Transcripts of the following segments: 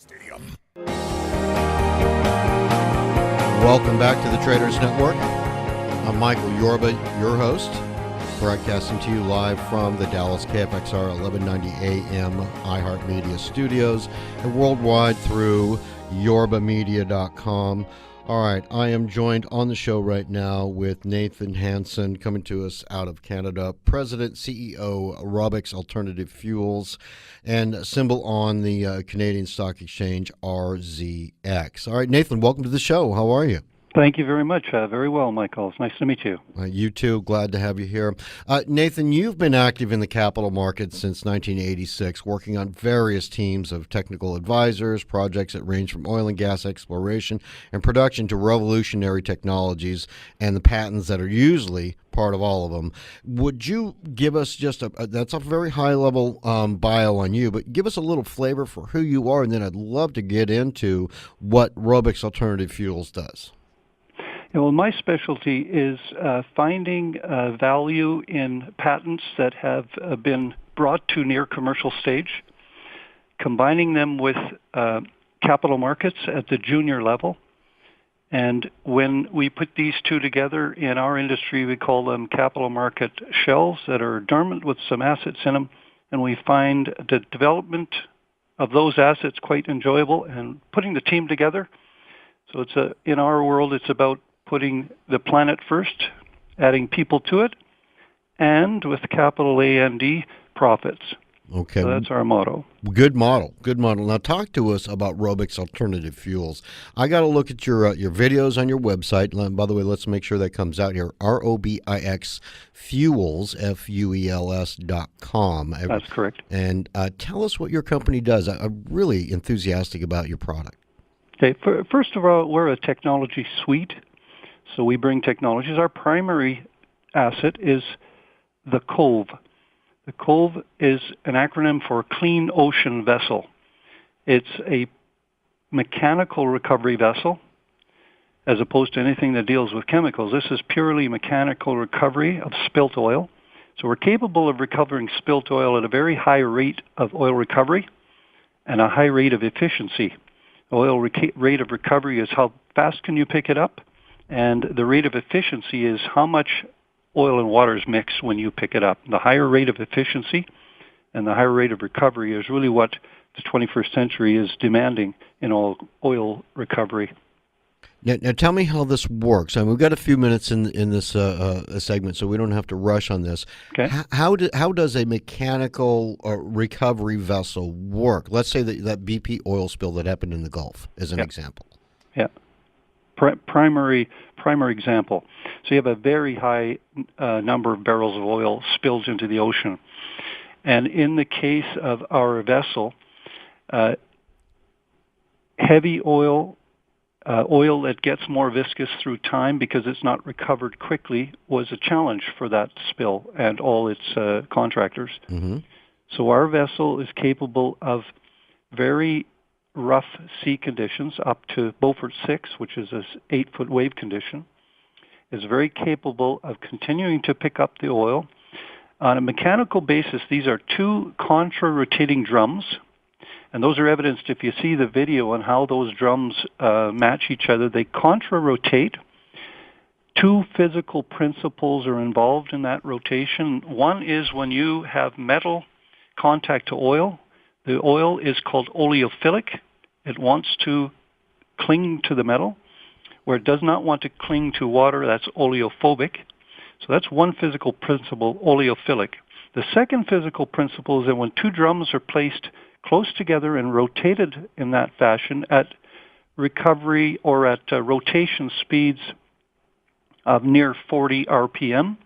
Stadium. Welcome back to the Traders Network. I'm Michael Yorba, your host, broadcasting to you live from the Dallas KFXR 1190 AM iHeart Media Studios and worldwide through yorbamedia.com. All right, I am joined on the show right now with Nathan Hansen, coming to us out of Canada, President, CEO, Robix Alternative Fuels, and symbol on the Canadian Stock Exchange, RZX. All right, Nathan, welcome to the show. How are you? Thank you very much. Very well, Michael. It's nice to meet you. You too. Glad to have you here. Nathan, you've been active in the capital markets since 1986, working on various teams of technical advisors, projects that range from oil and gas exploration and production to revolutionary technologies and the patents that are usually part of all of them. Would you give us just that's a very high-level bio on you, but give us a little flavor for who you are, and then I'd love to get into what Robix Alternative Fuels does. Yeah, well, my specialty is finding value in patents that have been brought to near commercial stage, combining them with capital markets at the junior level. And when we put these two together in our industry, we call them capital market shells that are dormant with some assets in them. And we find the development of those assets quite enjoyable and putting the team together. So in our world, it's about putting the planet first, adding people to it, and with capital A&D, profits. Okay. So that's our motto. Good model. Good model. Now talk to us about Robix Alternative Fuels. I got to look at your videos on your website. By the way, let's make sure that comes out here. ROBIX Fuels, FUELS.com. That's correct. And tell us what your company does. I'm really enthusiastic about your product. Okay. First of all, we're a technology suite. So we bring technologies. Our primary asset is the COVE. The COVE is an acronym for Clean Ocean Vessel. It's a mechanical recovery vessel as opposed to anything that deals with chemicals. This is purely mechanical recovery of spilt oil. So we're capable of recovering spilt oil at a very high rate of oil recovery and a high rate of efficiency. Rate of recovery is how fast can you pick it up, and the rate of efficiency is how much oil and water is mixed when you pick it up. The higher rate of efficiency and the higher rate of recovery is really what the 21st century is demanding in oil recovery. Now tell me how this works. We've got a few minutes in this segment, so we don't have to rush on this. Okay. How does a mechanical recovery vessel work? Let's say that BP oil spill that happened in the Gulf is an example. Yeah. Primary example. So you have a very high number of barrels of oil spilled into the ocean. And in the case of our vessel, heavy oil that gets more viscous through time because it's not recovered quickly was a challenge for that spill and all its contractors. Mm-hmm. So our vessel is capable of very rough sea conditions up to Beaufort 6, which is an 8-foot wave condition, is very capable of continuing to pick up the oil. On a mechanical basis, these are two contra-rotating drums, and those are evidenced if you see the video on how those drums match each other. They contra-rotate. Two physical principles are involved in that rotation. One is when you have metal contact to oil, the oil is called oleophilic. It wants to cling to the metal. Where it does not want to cling to water, that's oleophobic. So that's one physical principle, oleophilic. The second physical principle is that when two drums are placed close together and rotated in that fashion at recovery or at rotation speeds of near 40 RPM,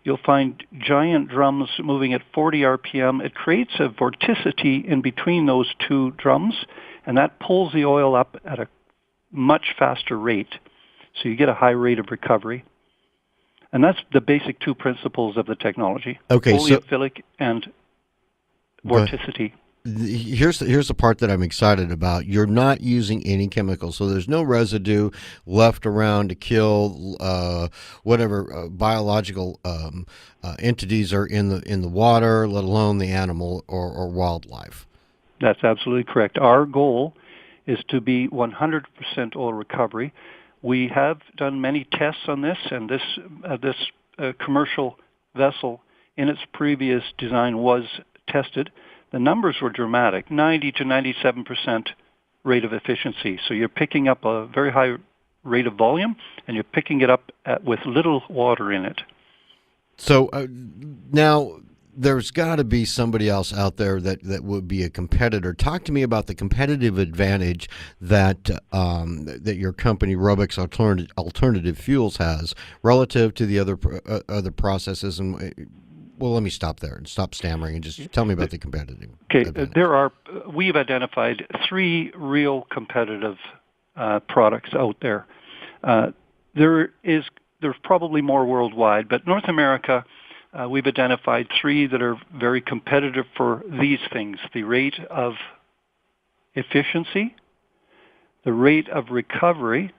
you'll find giant drums moving at 40 RPM. It creates a vorticity in between those two drums, and that pulls the oil up at a much faster rate. So you get a high rate of recovery. And that's the basic two principles of the technology. Okay, oleophilic and vorticity. Here's the part that I'm excited about. You're not using any chemicals, so there's no residue left around to kill whatever biological entities are in the water, let alone the animal or wildlife. That's absolutely correct. Our goal is to be 100% oil recovery. We have done many tests on this, and this commercial vessel in its previous design was tested. The numbers were dramatic, 90 to 97% rate of efficiency. So you're picking up a very high rate of volume, and you're picking it up with little water in it. So now there's got to be somebody else out there that would be a competitor. Talk to me about the competitive advantage that that your company, Robix Alternative Fuels, has relative to the other processes. And well, let me stop there and stop stammering and just tell me about the competitive advantage. We've identified 3 real competitive products out there. There's probably more worldwide, but North America, we've identified 3 that are very competitive for these things: the rate of efficiency, the rate of recovery.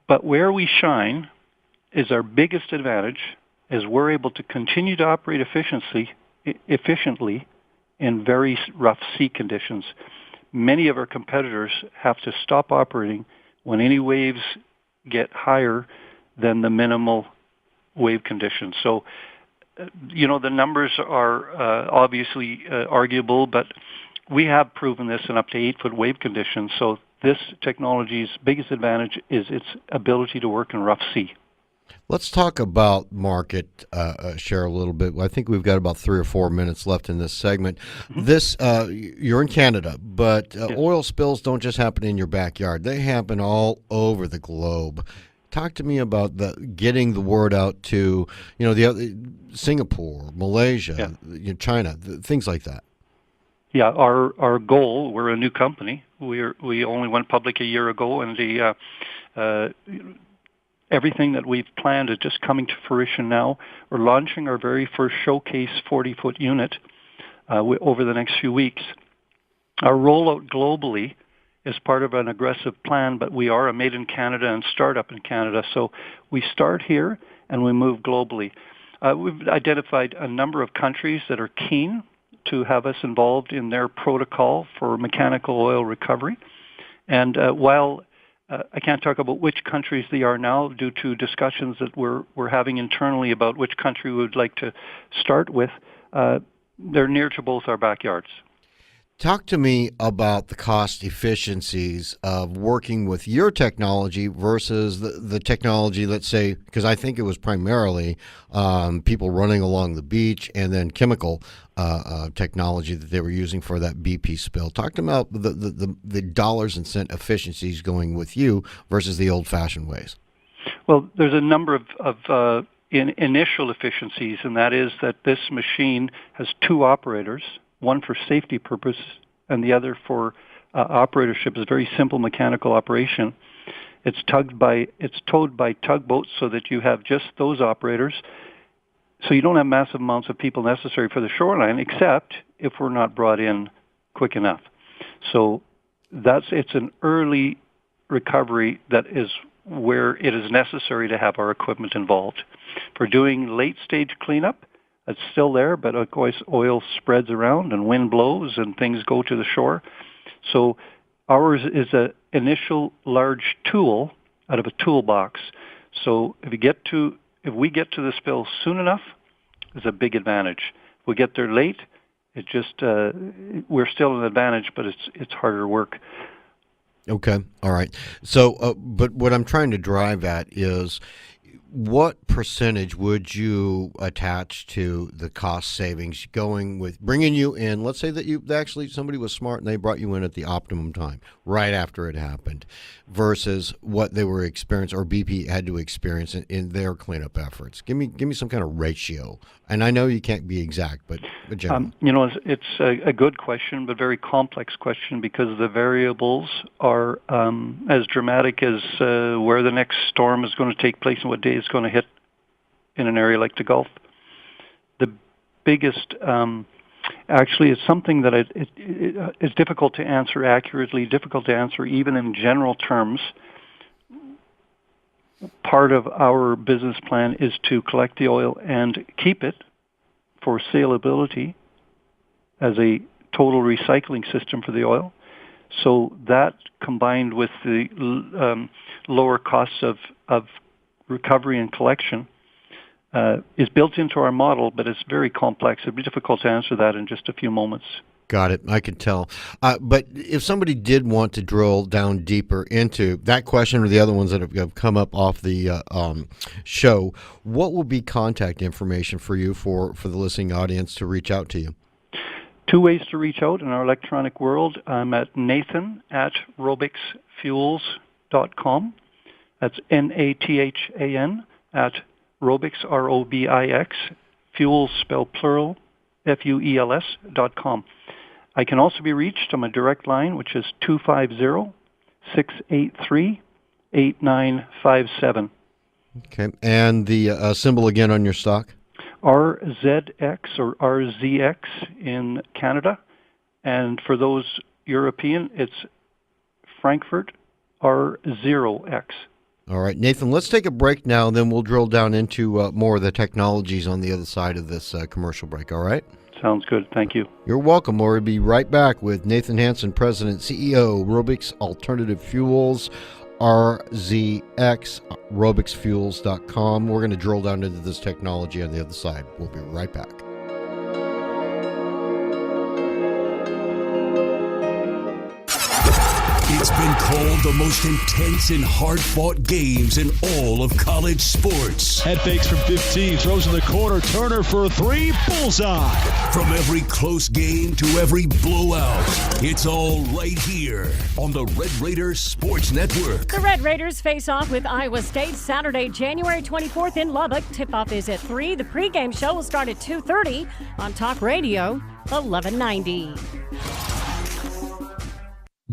But where we shine is our biggest advantage is we're able to continue to operate efficiently in very rough sea conditions. Many of our competitors have to stop operating when any waves get higher than the minimal wave conditions. So, the numbers are obviously arguable, but we have proven this in up to 8-foot wave conditions. So this technology's biggest advantage is its ability to work in rough sea. Let's talk about market share a little bit. I think we've got about 3 or 4 minutes left in this segment. Mm-hmm. You're in Canada, but yes. Oil spills don't just happen in your backyard. They happen all over the globe. Talk to me about getting the word out to the other, Singapore, Malaysia, China, things like that. Yeah, our goal. We're a new company. We only went public a year ago, and everything that we've planned is just coming to fruition now. We're launching our very first showcase 40-foot unit over the next few weeks. Our rollout globally is part of an aggressive plan, but we are a made in Canada and startup in Canada. So we start here and we move globally. We've identified a number of countries that are keen to have us involved in their protocol for mechanical oil recovery. And while I can't talk about which countries they are now due to discussions that we're having internally about which country we would like to start with, they're near to both our backyards. Talk to me about the cost efficiencies of working with your technology versus the technology, let's say, because I think it was primarily people running along the beach and then chemical technology that they were using for that BP spill. Talk to me about the dollars and cent efficiencies going with you versus the old-fashioned ways. Well, there's a number of initial efficiencies, and that is that this machine has 2 operators, one for safety purpose and the other for operatorship. Is a very simple mechanical operation. It's towed by tugboats so that you have just those operators. So you don't have massive amounts of people necessary for the shoreline, except if we're not brought in quick enough. So it's an early recovery that is where it is necessary to have our equipment involved. For doing late stage cleanup, it's still there, but of course oil spreads around and wind blows and things go to the shore. So ours is an initial large tool out of a toolbox. So if we get to the spill soon enough, it's a big advantage. If we get there late, it just we're still an advantage, but it's harder work. Okay, all right. So, but what I'm trying to drive at is, what percentage would you attach to the cost savings going with bringing you in? Let's say that somebody was smart and they brought you in at the optimum time, right after it happened, versus what they were experiencing or BP had to experience in their cleanup efforts. Give me some kind of ratio. And I know you can't be exact, but generally. It's a good question, but very complex question because the variables are as dramatic as where the next storm is going to take place and what day it's going to hit in an area like the Gulf. The biggest, actually, is something that is difficult to answer accurately, difficult to answer even in general terms. Part of our business plan is to collect the oil and keep it for salability as a total recycling system for the oil. So that, combined with the lower costs of recovery and collection, is built into our model, but it's very complex. It'd be difficult to answer that in just a few moments. Got it. I can tell. But if somebody did want to drill down deeper into that question or the other ones that have come up off the show, what will be contact information for you for the listening audience to reach out to you? Two ways to reach out in our electronic world. I'm at nathan@robixfuels.com. That's Nathan at Robix, Robix, fuels spelled plural, FUELS.com. I can also be reached on my direct line, which is 250-683-8957. Okay. And the symbol again on your stock? RZX or RZX in Canada. And for those European, it's Frankfurt R0X. All right, Nathan, let's take a break now, and then we'll drill down into more of the technologies on the other side of this commercial break, all right? Sounds good. Thank you. You're welcome. We'll be right back with Nathan Hansen, President, CEO, Robix Alternative Fuels, RZX, robixfuels.com. We're going to drill down into this technology on the other side. We'll be right back. It's been called the most intense and hard-fought games in all of college sports. Head fakes from 15, throws in the corner, Turner for a three, bullseye. From every close game to every blowout, it's all right here on the Red Raiders Sports Network. The Red Raiders face off with Iowa State Saturday, January 24th in Lubbock. Tip-off is at 3. The pregame show will start at 2:30 on Talk Radio 1190.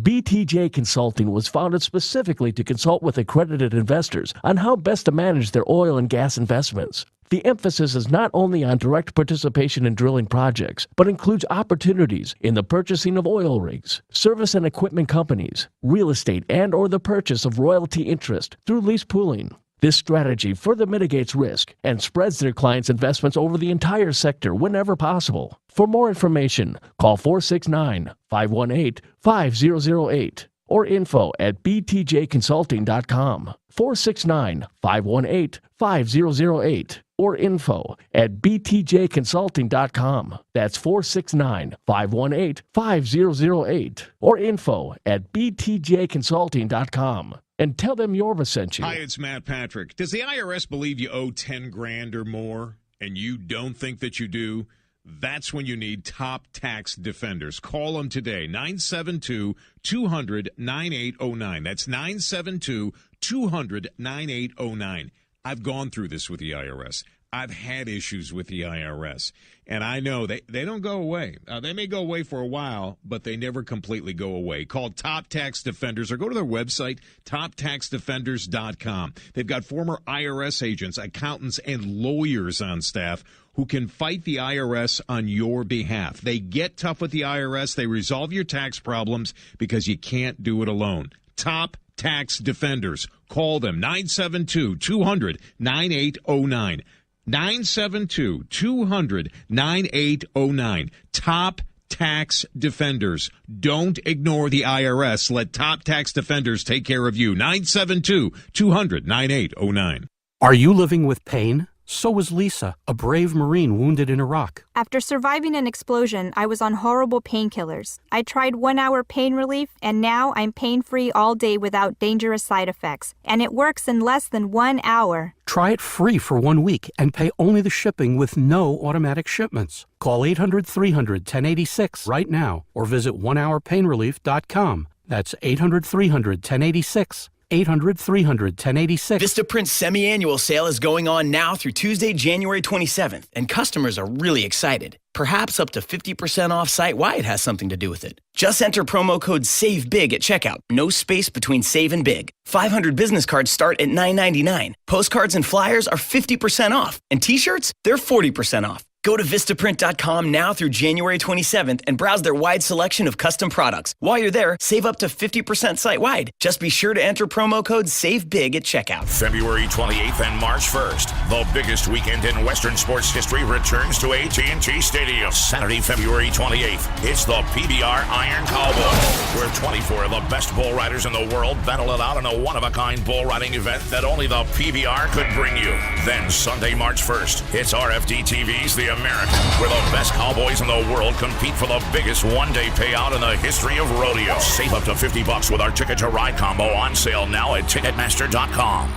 BTJ Consulting was founded specifically to consult with accredited investors on how best to manage their oil and gas investments. The emphasis is not only on direct participation in drilling projects, but includes opportunities in the purchasing of oil rigs, service and equipment companies, real estate and/or the purchase of royalty interest through lease pooling. This strategy further mitigates risk and spreads their clients' investments over the entire sector whenever possible. For more information, call 469-518-5008 or info@btjconsulting.com. 469-518-5008 or info@btjconsulting.com. That's 469-518-5008 or info@btjconsulting.com. And tell them Yorba sent you. Hi, it's Matt Patrick. Does the IRS believe you owe 10 grand or more and you don't think that you do? That's when you need top tax defenders. Call them today, 972-200-9809. That's 972-200-9809. I've gone through this with the IRS. I've had issues with the IRS, and I know they don't go away. They may go away for a while, but they never completely go away. Call Top Tax Defenders or go to their website, toptaxdefenders.com. They've got former IRS agents, accountants, and lawyers on staff who can fight the IRS on your behalf. They get tough with the IRS. They resolve your tax problems because you can't do it alone. Top Tax Defenders. Call them, 972-200-9809. 972-200-9809. Top Tax Defenders. Don't ignore the IRS. Let Top Tax Defenders take care of you. 972-200-9809. Are you living with pain? So was Lisa, a brave Marine wounded in Iraq. After surviving an explosion, I was on horrible painkillers. I tried 1-hour pain relief, and now I'm pain-free all day without dangerous side effects. And it works in less than 1 hour. Try it free for 1 week and pay only the shipping with no automatic shipments. Call 800-300-1086 right now or visit onehourpainrelief.com. That's 800-300-1086. 800-300-1086. Vistaprint's semi-annual sale is going on now through Tuesday, January 27th, and customers are really excited. Perhaps up to 50% off site-wide has something to do with it. Just enter promo code SAVEBIG at checkout. No space between save and big. 500 business cards start at $9.99. Postcards and flyers are 50% off. And t-shirts, they're 40% off. Go to Vistaprint.com now through January 27th and browse their wide selection of custom products. While you're there, save up to 50% site-wide. Just be sure to enter promo code SAVEBIG at checkout. February 28th and March 1st, the biggest weekend in Western sports history returns to AT&T Stadium. Saturday, February 28th, it's the PBR Iron Cowboy, where 24 of the best bull riders in the world battle it out in a one-of-a-kind bull riding event that only the PBR could bring you. Then Sunday, March 1st, it's RFD TV's The American, where the best cowboys in the world compete for the biggest one-day payout in the history of rodeo. Save up to $50 with our Ticket to Ride combo on sale now at Ticketmaster.com.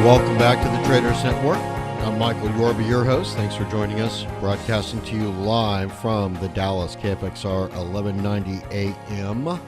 Welcome back to the Traders Network. I'm Michael Yorba, your host. Thanks for joining us. Broadcasting to you live from the Dallas KFXR 1190 AM.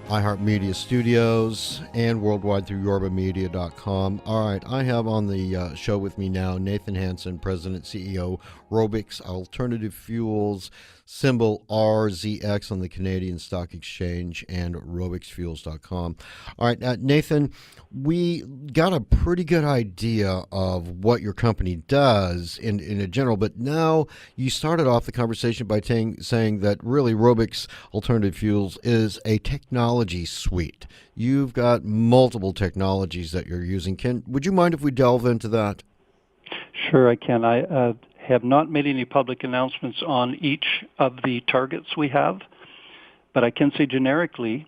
iHeart Media Studios, and worldwide through yorbamedia.com. All right, I have on the show with me now Nathan Hansen, President, CEO, Robix Alternative Fuels, symbol RZX on the Canadian Stock Exchange, and robixfuels.com. All right, Nathan, we got a pretty good idea of what your company does in a general, but now you started off the conversation by saying that really Robix Alternative Fuels is a technology suite. You've got multiple technologies that you're using. Would you mind if we delve into that? Sure, I can. I have not made any public announcements on each of the targets we have, but I can say generically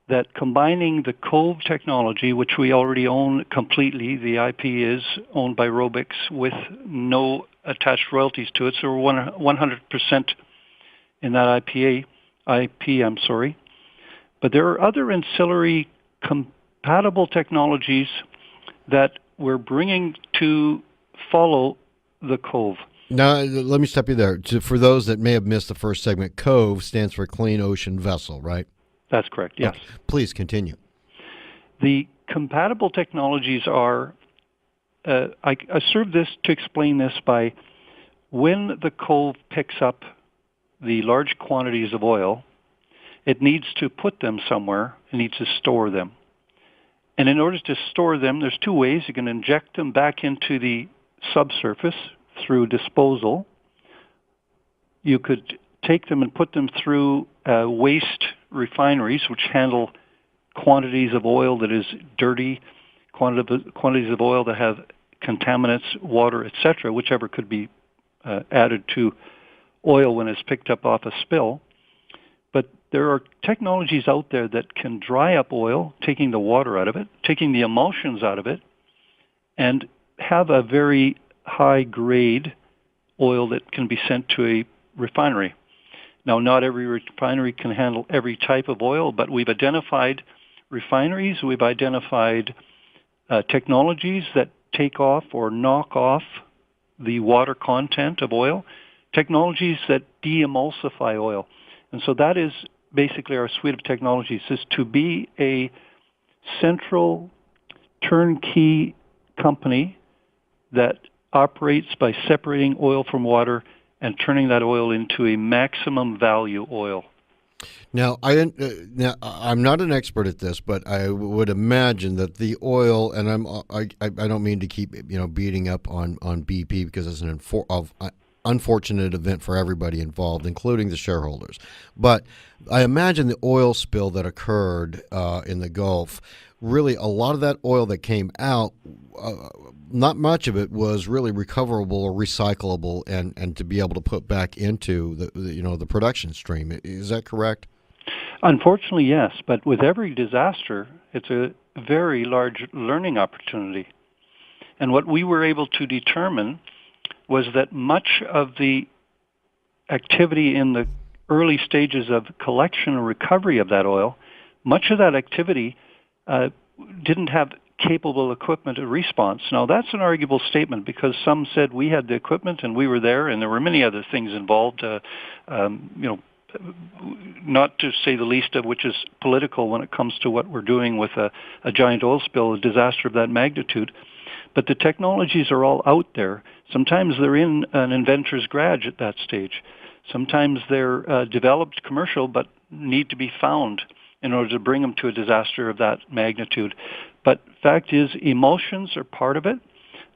that combining the Cove technology, which we already own completely, the IP is owned by Robix with no attached royalties to it, so we're 100% in that IP. But there are other ancillary compatible technologies that we're bringing to follow the Cove. Now, let me stop you there. For those that may have missed the first segment, COVE stands for Clean Ocean Vessel, right? That's correct, yes. Okay. Please continue. The compatible technologies are, I serve this to explain this by when the Cove picks up the large quantities of oil, it needs to put them somewhere. It needs to store them. And in order to store them, there's two ways. You can inject them back into the subsurface through disposal. You could take them and put them through waste refineries, which handle quantities of oil that is dirty, quantities of oil that have contaminants, water, etc., whichever could be added to oil when it's picked up off a spill. But there are technologies out there that can dry up oil, taking the water out of it, taking the emulsions out of it, and have a very high-grade oil that can be sent to a refinery. Now, not every refinery can handle every type of oil, but we've identified refineries, we've identified technologies that take off or knock off the water content of oil, technologies that de-emulsify oil. And so that is basically our suite of technologies, is to be a central turnkey company that operates by separating oil from water and turning that oil into a maximum value oil. Now, I'm not an expert at this, but I would imagine that the oil, and I don't mean to keep beating up on BP because it's an unfortunate event for everybody involved, including the shareholders. But I imagine the oil spill that occurred in the Gulf, really a lot of that oil that came out, not much of it was really recoverable or recyclable, and to be able to put back into the production stream. Is that correct? Unfortunately, yes. But with every disaster, it's a very large learning opportunity. And what we were able to determine was that much of the activity in the early stages of collection and recovery of that oil, much of that activity didn't have capable equipment and response. Now, that's an arguable statement because some said we had the equipment and we were there, and there were many other things involved, not to say the least of which is political when it comes to what we're doing with a giant oil spill, a disaster of that magnitude. But the technologies are all out there. Sometimes they're in an inventor's garage at that stage. Sometimes they're developed commercial but need to be found in order to bring them to a disaster of that magnitude. But fact is, emulsions are part of it.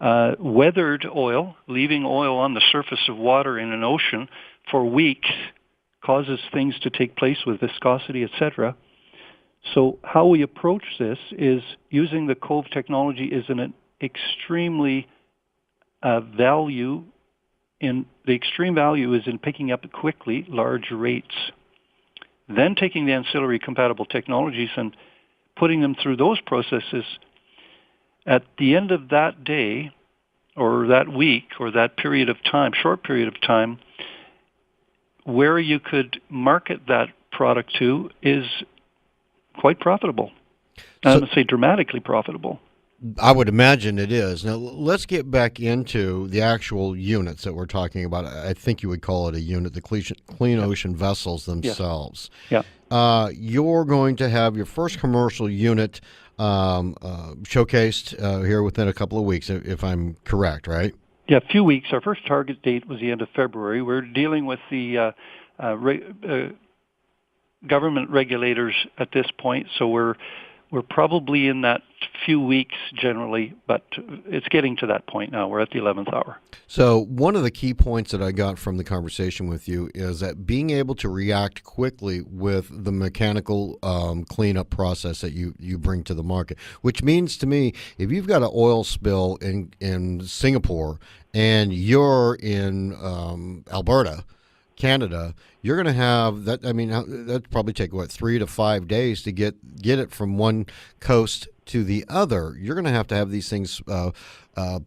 Weathered oil, leaving oil on the surface of water in an ocean for weeks, causes things to take place with viscosity, etc. So how we approach this is using the Cove technology is an extremely value. In the extreme value is in picking up quickly large rates. Then taking the ancillary compatible technologies and putting them through those processes. At the end of that day, or that week, or that period of time, short period of time, where you could market that product to is quite profitable. I would say dramatically profitable. I would imagine it is. Now, let's get back into the actual units that we're talking about. I think you would call it a unit, the clean ocean vessels themselves. Yeah. You're going to have your first commercial unit showcased here within a couple of weeks, if I'm correct, right? Yeah, a few weeks. Our first target date was the end of February. We're dealing with the government regulators at this point, so we're probably in that few weeks generally, but it's getting to that point now. We're at the 11th hour. So one of the key points that I got from the conversation with you is that being able to react quickly with the mechanical cleanup process that you bring to the market, which means to me, if you've got an oil spill in Singapore and you're in Alberta, Canada, you're going to have that. I mean, that'd probably take 3 to 5 days to get it from one coast to the other. You're going to have these things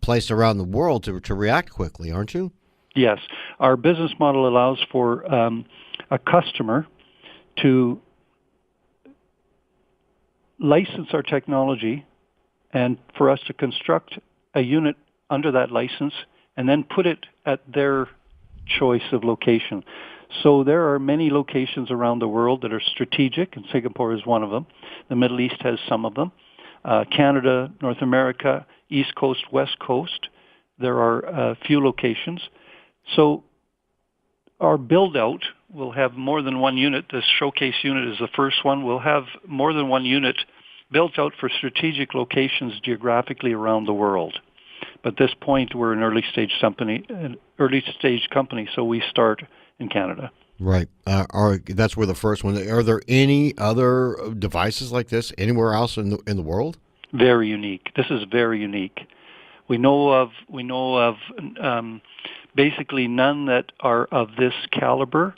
placed around the world to react quickly, aren't you? Yes, our business model allows for a customer to license our technology, and for us to construct a unit under that license, and then put it at their choice of location. So there are many locations around the world that are strategic, and Singapore is one of them. The Middle East has some of them. Canada, North America, East Coast, West Coast. There are a few locations. So our build-out will have more than one unit. This showcase unit is the first one. We'll have more than one unit built out for strategic locations geographically around the world. But at this point, we're an early stage company, so we start in Canada. Right. That's where the first one. Are there any other devices like this anywhere else in the world? Very unique. This is very unique. We know of basically none that are of this caliber,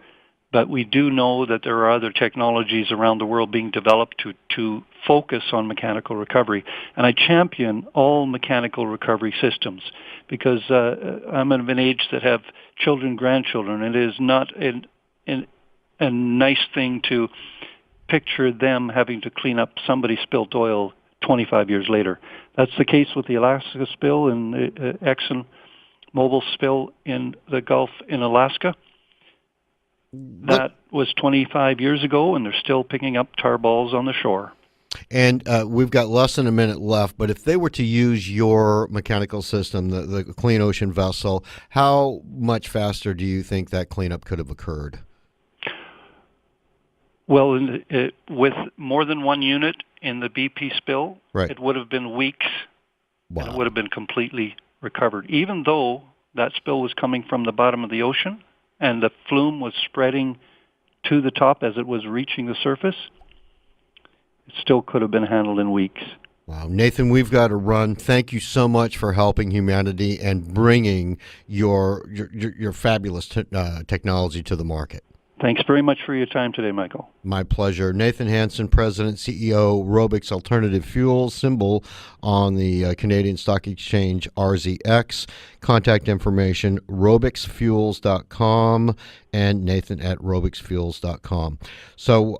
but we do know that there are other technologies around the world being developed to focus on mechanical recovery. And I champion all mechanical recovery systems because I'm of an age that have children, grandchildren. It is not a nice thing to picture them having to clean up somebody spilt oil 25 years later. That's the case with the Alaska spill and the Exxon Mobil spill in the Gulf in Alaska. That was 25 years ago, and they're still picking up tar balls on the shore. And we've got less than a minute left, but if they were to use your mechanical system, the Clean Ocean vessel, how much faster do you think that cleanup could have occurred? Well, with more than one unit in the BP spill, right, it would have been weeks, wow, and it would have been completely recovered. Even though that spill was coming from the bottom of the ocean and the flume was spreading to the top as it was reaching the surface, it still could have been handled in weeks. Wow. Nathan, we've got to run. Thank you so much for helping humanity and bringing your fabulous technology to the market. Thanks very much for your time today, Michael. My pleasure. Nathan Hansen, President, CEO, Robix Alternative Fuels, symbol on the Canadian Stock Exchange, RZX. Contact information, robixfuels.com, and Nathan at robixfuels.com. So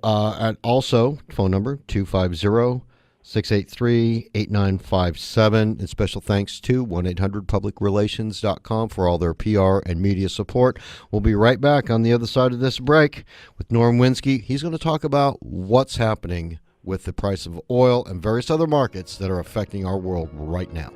also, phone number, 250-683-8957. And special thanks to 1-800-PublicRelations.com for all their PR and media support. We'll be right back on the other side of this break with Norm Winsky. He's going to talk about what's happening with the price of oil and various other markets that are affecting our world right now.